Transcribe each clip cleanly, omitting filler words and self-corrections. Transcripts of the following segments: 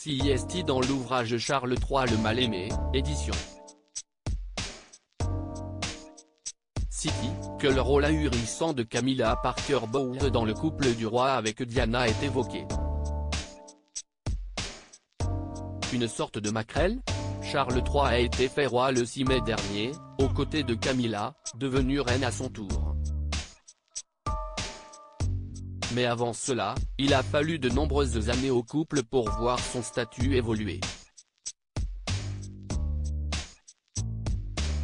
CIST dans l'ouvrage Charles III le mal-aimé, édition City, que le rôle ahurissant de Camilla Parker Bowles dans le couple du roi avec Diana est évoqué. Une sorte de maquerelle ? Charles III a été fait roi le 6 mai dernier, aux côtés de Camilla, devenue reine à son tour. Mais avant cela, il a fallu de nombreuses années au couple pour voir son statut évoluer.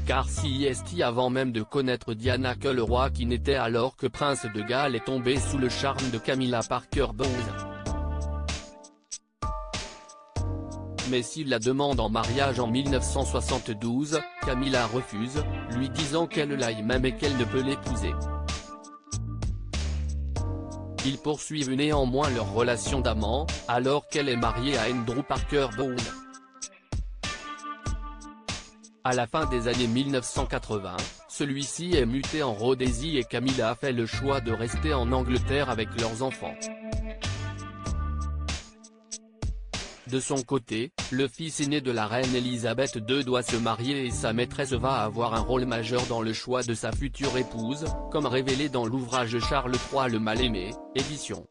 Car CIST avant même de connaître Diana que le roi qui n'était alors que prince de Galles est tombé sous le charme de Camilla Parker Bowles. Mais s'il la demande en mariage en 1972, Camilla refuse, lui disant qu'elle l'aime même et qu'elle ne peut l'épouser. Ils poursuivent néanmoins leur relation d'amant, alors qu'elle est mariée à Andrew Parker Bowles. À la fin des années 1980, celui-ci est muté en Rhodésie et Camilla a fait le choix de rester en Angleterre avec leurs enfants. De son côté, le fils aîné de la reine Elisabeth II doit se marier et sa maîtresse va avoir un rôle majeur dans le choix de sa future épouse, comme révélé dans l'ouvrage Charles III le mal-aimé, édition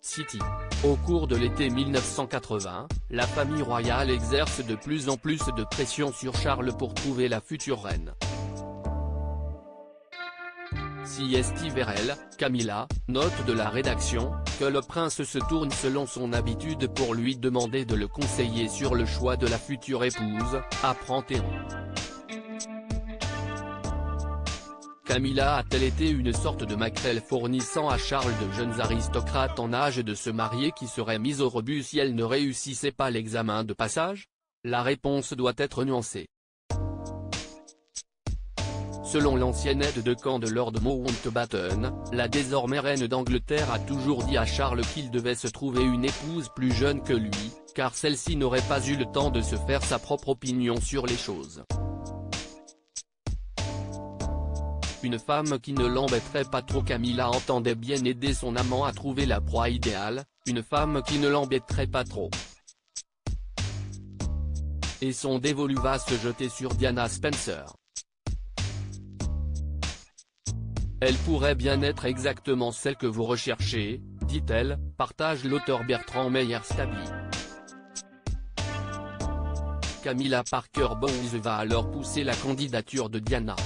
City. Au cours de l'été 1980, la famille royale exerce de plus en plus de pression sur Charles pour trouver la future reine. CIST vers elle, Camilla, note de la rédaction, que le prince se tourne selon son habitude pour lui demander de le conseiller sur le choix de la future épouse, apprend Théron. Camilla a-t-elle été une sorte de maquerelle fournissant à Charles de jeunes aristocrates en âge de se marier qui seraient mis au rebut si elle ne réussissait pas l'examen de passage? La réponse doit être nuancée. Selon l'ancienne aide de camp de Lord Mountbatten, la désormais reine d'Angleterre a toujours dit à Charles qu'il devait se trouver une épouse plus jeune que lui, car celle-ci n'aurait pas eu le temps de se faire sa propre opinion sur les choses. Une femme qui ne l'embêterait pas trop. Camilla entendait bien aider son amant à trouver la proie idéale, une femme qui ne l'embêterait pas trop. Et son dévolu va se jeter sur Diana Spencer. Elle pourrait bien être exactement celle que vous recherchez, dit-elle, partage l'auteur Bertrand Meyer-Staby. Camilla Parker Bowles va alors pousser la candidature de Diana.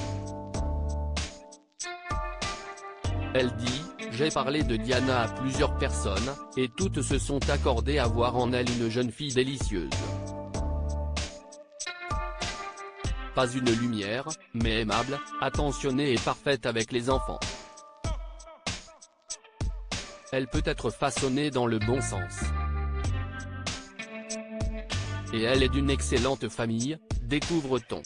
Elle dit « J'ai parlé de Diana à plusieurs personnes, et toutes se sont accordées à voir en elle une jeune fille délicieuse. Pas une lumière, mais aimable, attentionnée et parfaite avec les enfants. Elle peut être façonnée dans le bon sens. Et elle est d'une excellente famille, découvre-t-on.